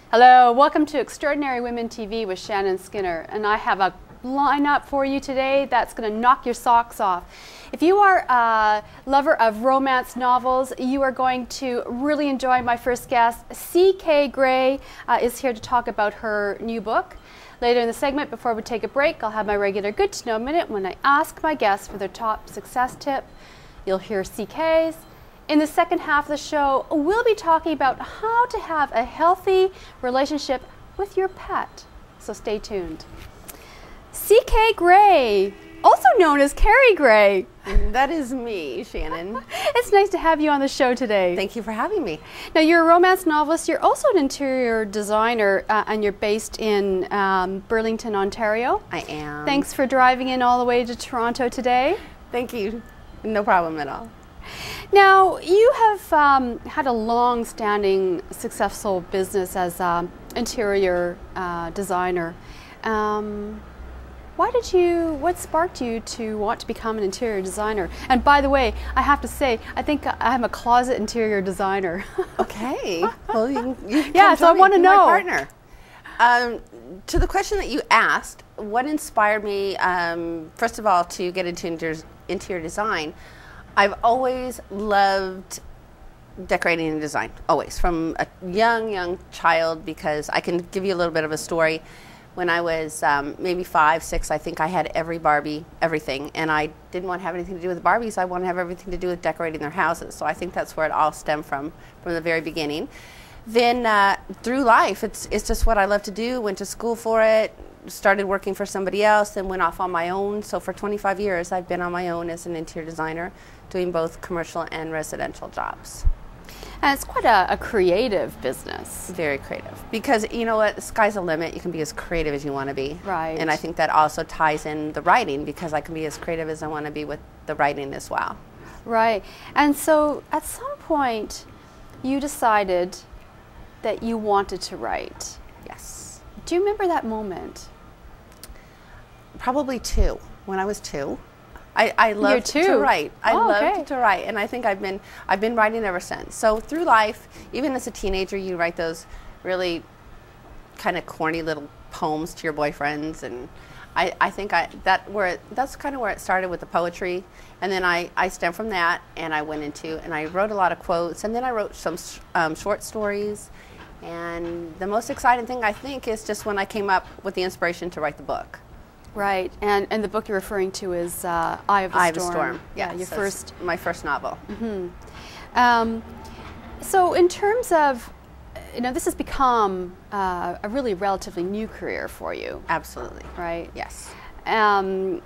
Hello, welcome to Extraordinary Women TV with Shannon Skinner, and I have a lineup for you today that's going to knock your socks off. If you are a lover of romance novels, you are going to really enjoy my first guest. C.K. Gray is here to talk about her new book. Later in the segment, before we take a break, I'll have my regular Good to Know Minute when I ask my guests for their top success tip. You'll hear CK's. In the second half of the show, we'll be talking about how to have a healthy relationship with your pet. So stay tuned. C.K. Gray, also known as Carrie Gray. That is me, Shannon. It's nice to have you on the show today. Thank you for having me. Now, you're a romance novelist. You're also an interior designer, and you're based in Burlington, Ontario. I am. Thanks for driving in all the way to Toronto today. Thank you. No problem at all. Now, you have had a long-standing successful business as an interior designer. What sparked you to want to become an interior designer? And by the way, I have to say, I think I'm a closet interior designer. Okay. Well, you can yeah, so I want to know. My partner. To the question that you asked, what inspired me, first of all, to get into interior design, I've always loved decorating and design, always, from a young child, because I can give you a little bit of a story. When I was maybe 5, 6, I think I had every Barbie, everything, and I didn't want to have anything to do with Barbies. I wanted to have everything to do with decorating their houses. So I think that's where it all stemmed from the very beginning. Then through life, it's just what I love to do. Went to school for it, started working for somebody else, then went off on my own. So for 25 years, I've been on my own as an interior designer, doing both commercial and residential jobs. And it's quite a creative business. Very creative. Because, you know what, the sky's the limit. You can be as creative as you want to be. Right. And I think that also ties in the writing, because I can be as creative as I want to be with the writing as well. Right. And so at some point, you decided that you wanted to write. Yes. Do you remember that moment? Probably 2. When I was 2. I loved to write. I loved to write, and I think I've been writing ever since. So through life, even as a teenager, you write those really kind of corny little poems to your boyfriends, and I think that's kind of where it started with the poetry, and then I stemmed from that, and I went into, and I wrote a lot of quotes, and then I wrote some short stories, and the most exciting thing, I think, is just when I came up with the inspiration to write the book. Right, and the book you're referring to is Eye of the Storm. Eye of the Storm. Yeah, your first. My first novel. Mm-hmm. So in terms of, this has become a really relatively new career for you. Absolutely. Right. Yes. What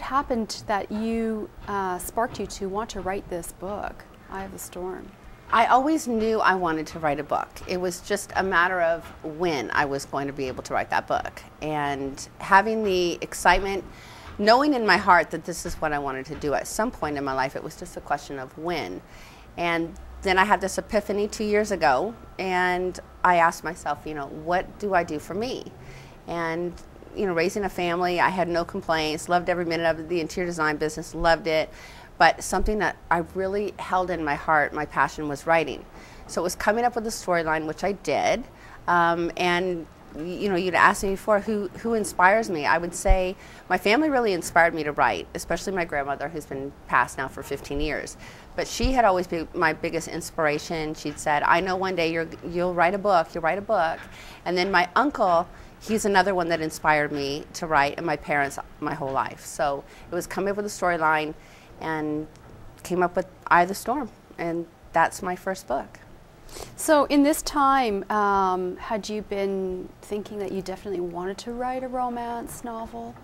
happened that you sparked you to want to write this book, Eye of the Storm? I always knew I wanted to write a book. It was just a matter of when I was going to be able to write that book. And having the excitement, knowing in my heart that this is what I wanted to do at some point in my life, it was just a question of when. And then I had this epiphany 2 years ago, and I asked myself, what do I do for me? And raising a family, I had no complaints, loved every minute of the interior design business, loved it. But something that I really held in my heart, my passion, was writing. So it was coming up with a storyline, which I did. And you'd asked me before who inspires me. I would say my family really inspired me to write, especially my grandmother, who's been passed now for 15 years. But she had always been my biggest inspiration. She'd said, I know one day you'll write a book, you'll write a book. And then my uncle, he's another one that inspired me to write, and my parents my whole life. So it was coming up with a storyline, and came up with Eye of the Storm, and that's my first book. So in this time, had you been thinking that you definitely wanted to write a romance novel?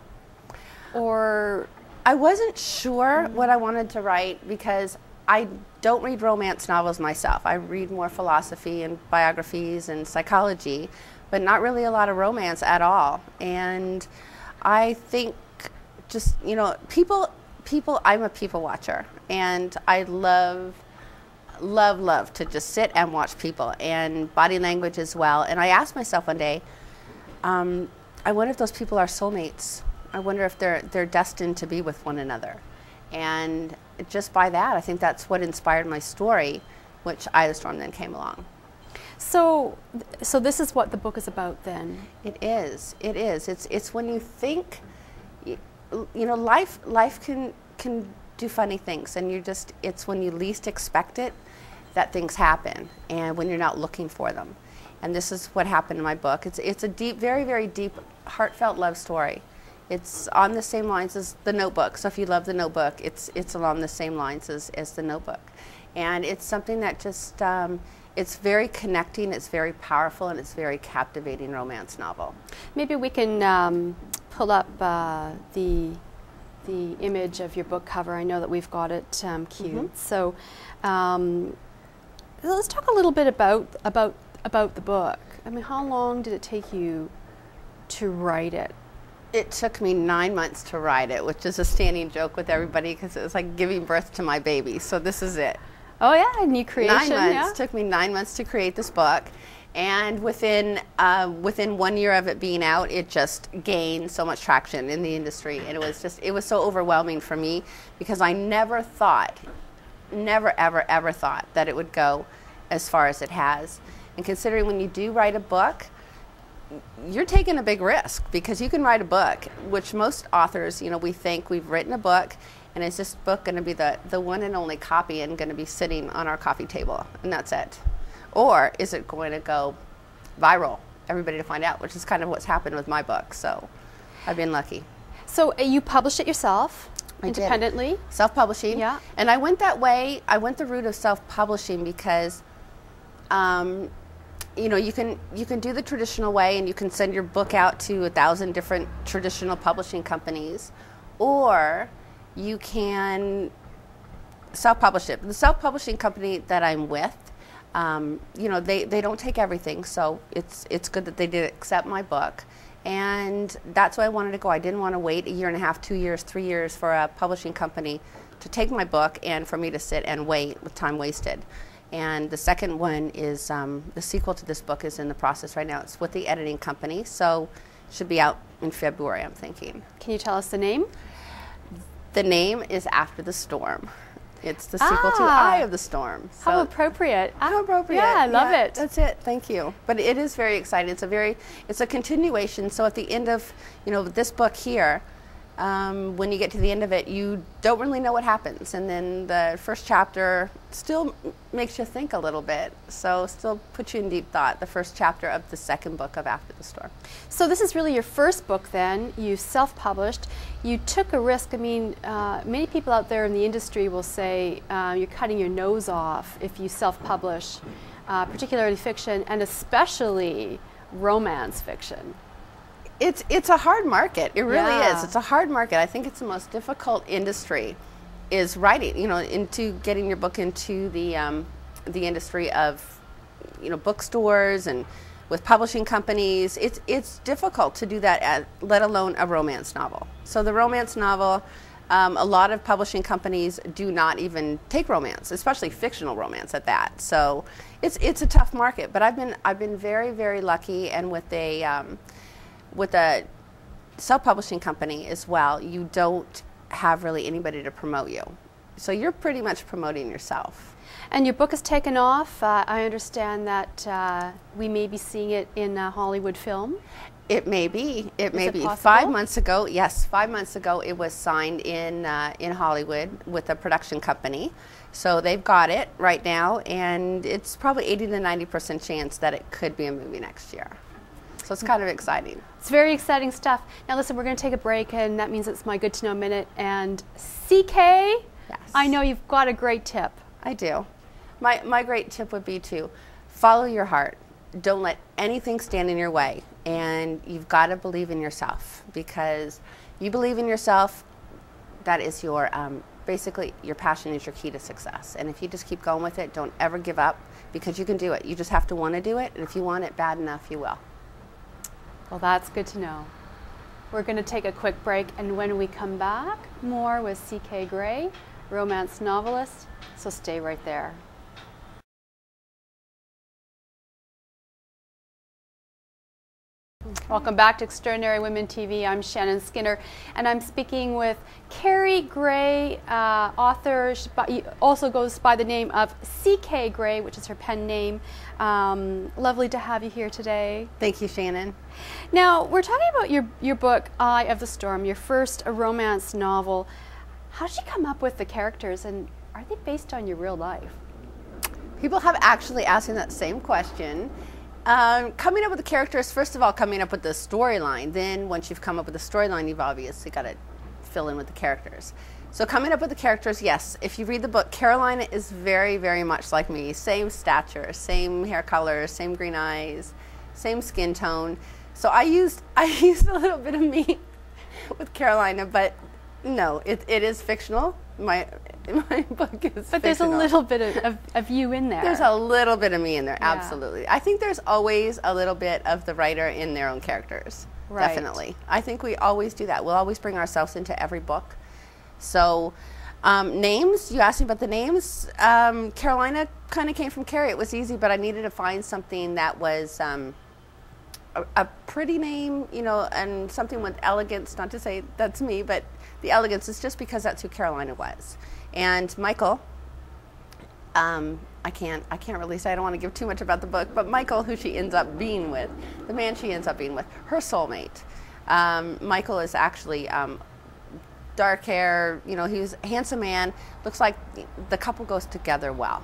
Or? I wasn't sure what I wanted to write, because I don't read romance novels myself. I read more philosophy and biographies and psychology, but not really a lot of romance at all. And I think just, people, I'm a people watcher, and I love to just sit and watch people, and body language as well. And I asked myself one day, I wonder if those people are soulmates. I wonder if they're destined to be with one another. And just by that, I think that's what inspired my story, which Eye of the Storm then came along. So, so this is what the book is about then? It is. It is. It's when you think, you know, life can do funny things, and it's when you least expect it that things happen, and when you're not looking for them. And this is what happened in my book. It's a deep, very, very deep, heartfelt love story. It's on the same lines as The Notebook. So if you love The Notebook, it's along the same lines as The Notebook. And it's something that just, it's very connecting, it's very powerful, and it's very captivating romance novel. Maybe we can pull up the image of your book cover. I know that we've got it cued. Mm-hmm. So let's talk a little bit about the book. I mean, how long did it take you to write it? It took me 9 months to write it, which is a standing joke with everybody because it was like giving birth to my baby. So this is it. Oh yeah, new creation. 9 months. Yeah. It took me 9 months to create this book, and within 1 year of it being out, it just gained so much traction in the industry, and it was so overwhelming for me because I never ever thought that it would go as far as it has. And considering when you do write a book, you're taking a big risk because you can write a book, which most authors, you know, we think we've written a book and is this book going to be the one and only copy and going to be sitting on our coffee table and that's it? Or is it going to go viral, everybody to find out, which is kind of what's happened with my book. So I've been lucky. So you published it yourself? Independently? Self-publishing. Yeah. And I went that way, I went the route of self-publishing because you know, you can do the traditional way and you can send your book out to 1,000 different traditional publishing companies, or you can self-publish it. The self-publishing company that I'm with, you know, they don't take everything, so it's good that they did accept my book. And that's why I wanted to go. I didn't want to wait 1.5 years, 2 years, 3 years for a publishing company to take my book and for me to sit and wait with time wasted. And the second one is the sequel to this book is in the process right now. It's with the editing company, so it should be out in February, I'm thinking. Can you tell us the name? The name is After the Storm. It's the sequel to Eye of the Storm. So how appropriate. How appropriate. Yeah, I love it. That's it. Thank you. But it is very exciting. It's a continuation. So at the end of, you know, this book here, when you get to the end of it, you don't really know what happens. And then the first chapter still makes you think a little bit. So still puts you in deep thought, the first chapter of the second book of After the Storm. So this is really your first book then. You self-published. You took a risk. I mean, many people out there in the industry will say you're cutting your nose off if you self-publish, particularly fiction and especially romance fiction. It's a hard market. It really Yeah. is. It's a hard market. I think it's the most difficult industry is writing, you know, into getting your book into the industry of, you know, bookstores and with publishing companies. It's difficult to do that, let alone a romance novel. So the romance novel, a lot of publishing companies do not even take romance, especially fictional romance at that. So it's a tough market. But I've been very, very lucky, and with a self-publishing company as well, you don't have really anybody to promote you. So you're pretty much promoting yourself. And your book has taken off. I understand that we may be seeing it in a Hollywood film. It may be. It may be. Possible? 5 months ago, yes, 5 months ago, it was signed in Hollywood with a production company. So they've got it right now, and it's probably 80 to 90% chance that it could be a movie next year. So it's kind of exciting. It's very exciting stuff. Now listen, we're going to take a break, and that means it's my Good to Know Minute. And CK, yes. I know you've got a great tip. I do. My great tip would be to follow your heart. Don't let anything stand in your way. And you've got to believe in yourself, because you believe in yourself, that is your, basically your passion is your key to success. And if you just keep going with it, don't ever give up, because you can do it. You just have to want to do it. And if you want it bad enough, you will. Well, that's good to know. We're going to take a quick break, and when we come back, more with CK Gray, romance novelist. So stay right there. Welcome back to Extraordinary Women TV. I'm Shannon Skinner, and I'm speaking with Carrie Gray, author. She also goes by the name of C.K. Gray, which is her pen name. Lovely to have you here today. Thank you, Shannon. Now, we're talking about your book, Eye of the Storm, your first romance novel. How did you come up with the characters, and are they based on your real life? People have actually asked me that same question. Coming up with the characters, first of all, coming up with the storyline. Then once you've come up with the storyline, you've obviously got to fill in with the characters. So coming up with the characters, yes. If you read the book, Carolina is very, very much like me. Same stature, same hair color, same green eyes, same skin tone. So I used a little bit of me with Carolina, but no, it is fictional. My book is fictional. But there's a little bit of you in there. There's a little bit of me in there, Yeah. absolutely. I think there's always a little bit of the writer in their own characters. Right. Definitely. I think we always do that. We'll always bring ourselves into every book. So names, you asked me about the names. Carolina kind of came from Carrie. It was easy, but I needed to find something that was a pretty name, you know, and something with elegance. Not to say that's me, but the elegance is just because that's who Carolina was. And Michael, I can't really say, I don't want to give too much about the book, but Michael, who she ends up being with, the man she ends up being with, her soulmate. Michael is actually dark hair, you know, he's a handsome man. Looks like the couple goes together well.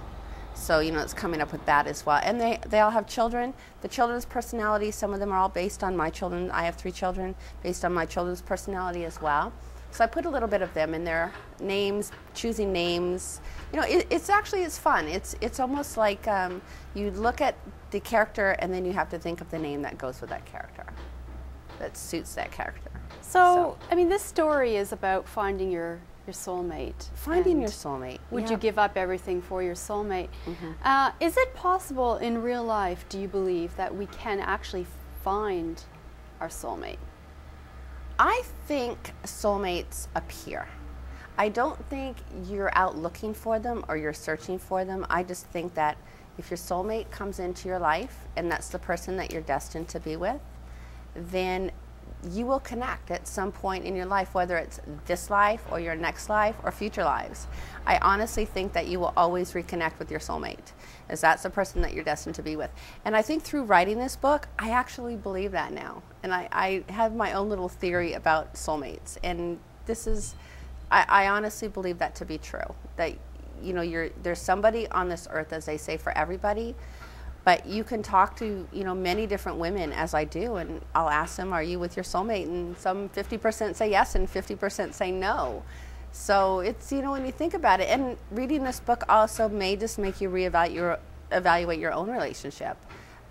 So, you know, it's coming up with that as well. And they all have children. The children's personalities, some of them are all based on my children. I have 3 children, based on my children's personality as well. So I put a little bit of them in there. Names, choosing names. You know, it's fun. It's almost like you look at the character and then you have to think of the name that goes with that character, that suits that character. So, I mean, this story is about finding your soulmate. Finding And your soulmate. Would Yeah. you give up everything for your soulmate? Mm-hmm. Is it possible in real life, do you believe, that we can actually find our soulmate? I think soulmates appear. I don't think you're out looking for them or you're searching for them. I just think that if your soulmate comes into your life and that's the person that you're destined to be with, then you will connect at some point in your life, whether it's this life or your next life or future lives. I honestly think that you will always reconnect with your soulmate, as that's the person that you're destined to be with. And I think through writing this book, I actually believe that now. And I have my own little theory about soulmates. And this is, I honestly believe that to be true. That, you know, there's somebody on this earth, as they say, for everybody. But you can talk to, you know, many different women, as I do, and I'll ask them, are you with your soulmate? And some 50% say yes and 50% say no. So it's, you know, when you think about it, and reading this book also may just make you evaluate your own relationship.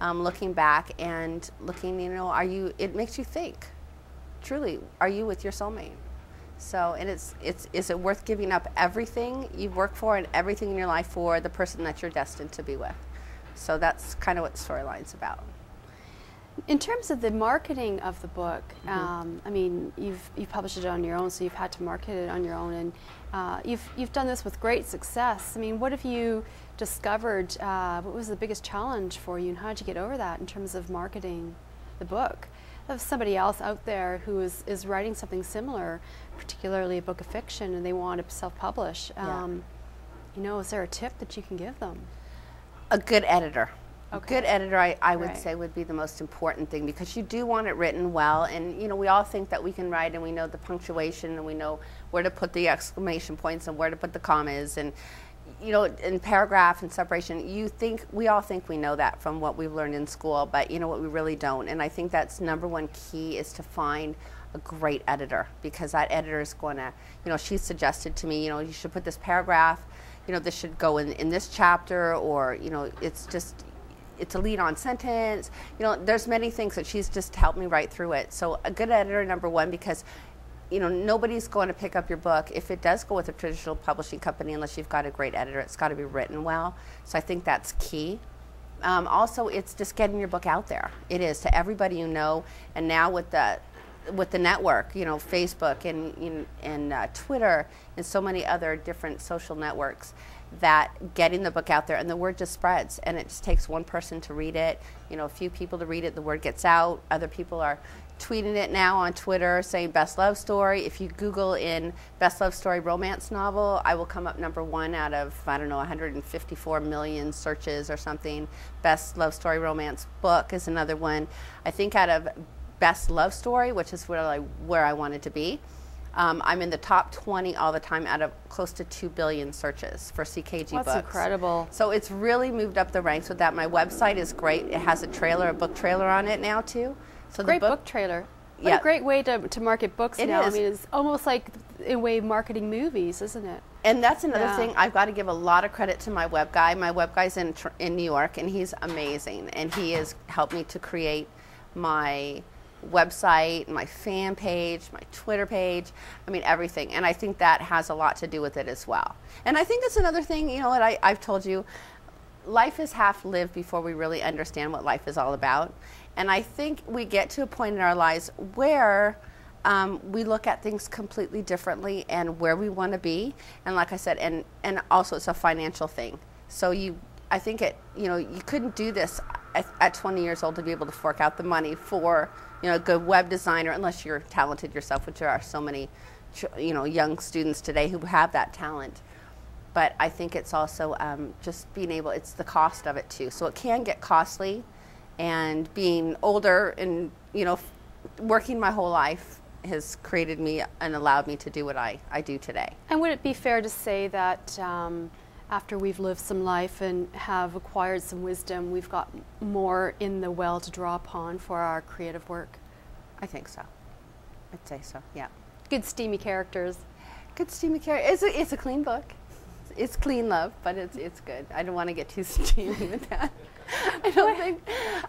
Looking back and looking, you know, it makes you think, truly, are you with your soulmate? So, and is it worth giving up everything you've worked for and everything in your life for the person that you're destined to be with? So that's kind of what the storyline's about. In terms of the marketing of the book, I mean, you've published it on your own, so you've had to market it on your own, and you've done this with great success. I mean, what have you discovered? What was the biggest challenge for you, and how did you get over that in terms of marketing the book? If somebody else out there who is writing something similar, particularly a book of fiction, and they want to self-publish, you know, is there a tip that you can give them? A good editor. Okay. Good editor, I would Right. say, would be the most important thing, because you do want it written well. And, you know, we all think that we can write and we know the punctuation and we know where to put the exclamation points and where to put the commas and, you know, in paragraph and separation. We all think we know that from what we've learned in school, but you know what, we really don't. And I think that's #1 key, is to find a great editor, because that editor is going to, you know, she suggested to me, you know, you should put this paragraph, you know, this should go in this chapter, or, you know, it's a lead-on sentence. You know, there's many things that she's just helped me write through it. So a good editor, #1, because, you know, nobody's going to pick up your book if it does go with a traditional publishing company unless you've got a great editor. It's got to be written well. So I think that's key. Also, it's just getting your book out there. It is, to everybody you know. And now with the with the network, you know, Facebook and Twitter and so many other different social networks, that getting the book out there and the word just spreads, and it just takes one person to read it, you know, a few people to read it, the word gets out. Other people are tweeting it now on Twitter saying best love story. If you Google in best love story romance novel, I will come up #1 out of, I don't know, 154 million searches or something. Best love story romance book is another one. I think out of best love story, which is where I wanted to be, I'm in the top 20 all the time out of close to 2 billion searches for CKG books. That's incredible. So it's really moved up the ranks with that. My website is great. It has a trailer, a book trailer on it now too. So Great the book trailer. What Yeah. a great way to market books It now. is. I mean, it's almost like a way of marketing movies, isn't it? And that's another Yeah. thing. I've got to give a lot of credit to my web guy. My web guy's in New York, and he's amazing. And he has helped me to create my website, my fan page, my Twitter page. I mean, everything. And I think that has a lot to do with it as well. And I think that's another thing, you know what I've told you, life is half lived before we really understand what life is all about. And I think we get to a point in our lives where we look at things completely differently and where we want to be. And like I said, and also it's a financial thing. So I think you couldn't do this at 20 years old to be able to fork out the money for, you know, a good web designer, unless you're talented yourself, which there are so many, you know, young students today who have that talent. But I think it's also just being able, it's the cost of it too. So it can get costly, and being older and, you know, working my whole life has created me and allowed me to do what I do today. And would it be fair to say that after we've lived some life and have acquired some wisdom, we've got more in the well to draw upon for our creative work? I think so. I'd say so, yeah. Good steamy characters. Good steamy character. It's a clean book. It's clean love, but it's good. I don't want to get too steamy with that. I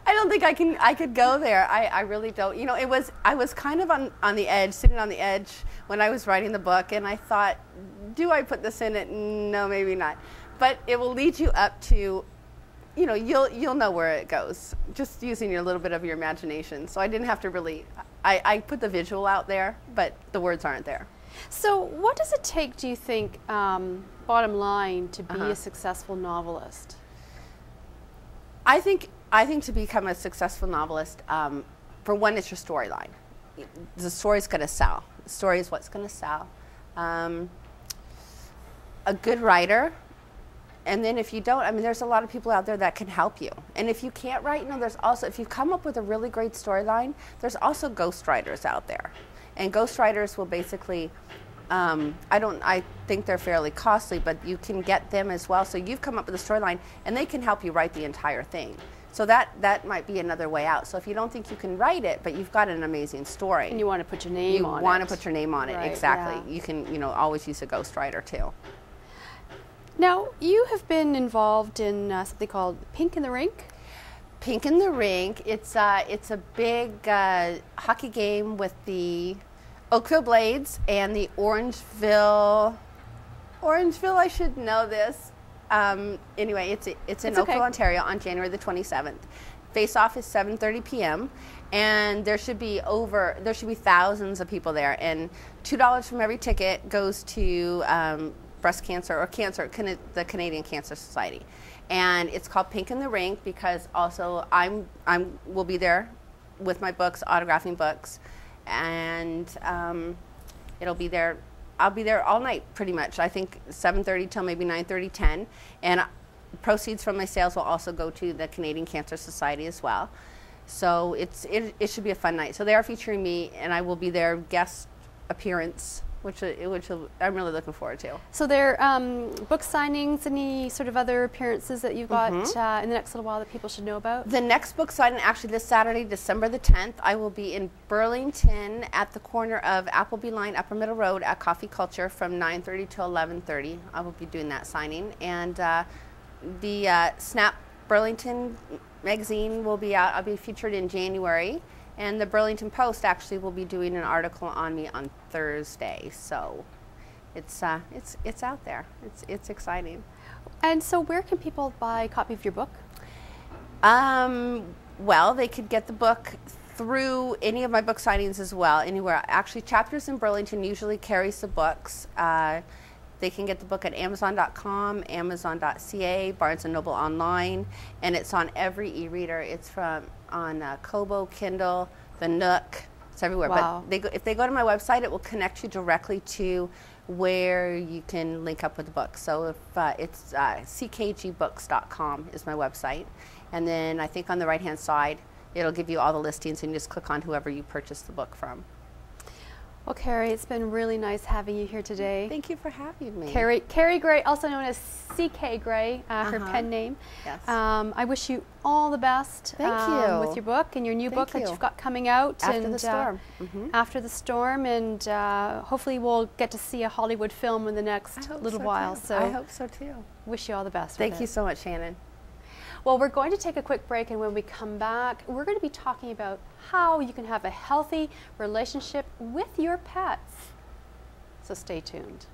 don't think I could go there. I really don't. You know, I was kind of on the edge, sitting on the edge when I was writing the book, and I thought, do I put this in it? No, maybe not. But it will lead you up to, you know, you'll know where it goes, just using your little bit of your imagination. So I didn't have to really, I put the visual out there, but the words aren't there. So what does it take, do you think, bottom line, to be a successful novelist? I think to become a successful novelist, for one, it's your storyline. The story's going to sell. The story is what's going to sell. A good writer, and then if you don't, I mean, there's a lot of people out there that can help you. And if you can't write, you know, there's also, if you come up with a really great storyline, there's also ghostwriters out there. And ghostwriters will basically, I think they're fairly costly, but you can get them as well. So you've come up with a storyline, and they can help you write the entire thing. So that might be another way out. So if you don't think you can write it, but you've got an amazing story, And you want to put your name on it. you want to put your name on it, Right, exactly. yeah. You can, you know, always use a ghostwriter too. Now, you have been involved in something called Pink in the Rink. Pink in the Rink. It's a big hockey game with the Oakville Blades and the Orangeville. I should know this. Anyway, it's in Oakville, okay. Ontario on January the 27th. Face-off is 7:30 p.m. and there should be thousands of people there, and $2 from every ticket goes to breast cancer or the Canadian Cancer Society. And it's called Pink in the Rink because also will be there with my books, autographing books, and it'll be there. I'll be there all night pretty much. I think 7:30 till maybe 9:30, 10, and proceeds from my sales will also go to the Canadian Cancer Society as well. So it should be a fun night. So they are featuring me, and I will be their guest appearance, which I'm really looking forward to. So there book signings, any sort of other appearances that you've got in the next little while that people should know about? The next book signing, actually this Saturday, December the 10th, I will be in Burlington at the corner of Appleby Line, Upper Middle Road at Coffee Culture from 9:30 to 11:30. I will be doing that signing. And the Snap Burlington magazine will be out. I'll be featured in January. And the Burlington Post actually will be doing an article on me on Thursday. So it's out there. It's exciting. And so where can people buy a copy of your book? Well, they could get the book through any of my book signings as well, anywhere. Actually, Chapters in Burlington usually carries the books. They can get the book at Amazon.com, Amazon.ca, Barnes & Noble online, and it's on every e-reader. It's on Kobo, Kindle, the Nook. It's everywhere. Wow. But if they go to my website, it will connect you directly to where you can link up with the book. So if it's ckgbooks.com is my website, and then I think on the right-hand side, it'll give you all the listings, and you just click on whoever you purchased the book from. Well, Carrie, it's been really nice having you here today. Thank you for having me. Carrie Gray, also known as C.K. Gray, her pen name. Yes. I wish you all the best. Thank you. With your book and your new book that you. you've got coming out. After the Storm. After the Storm, and hopefully we'll get to see a Hollywood film in the next little while. So I hope so too. Wish you all the best. Thank you so much, Shannon. Well, we're going to take a quick break, and when we come back, we're going to be talking about how you can have a healthy relationship with your pets. So stay tuned.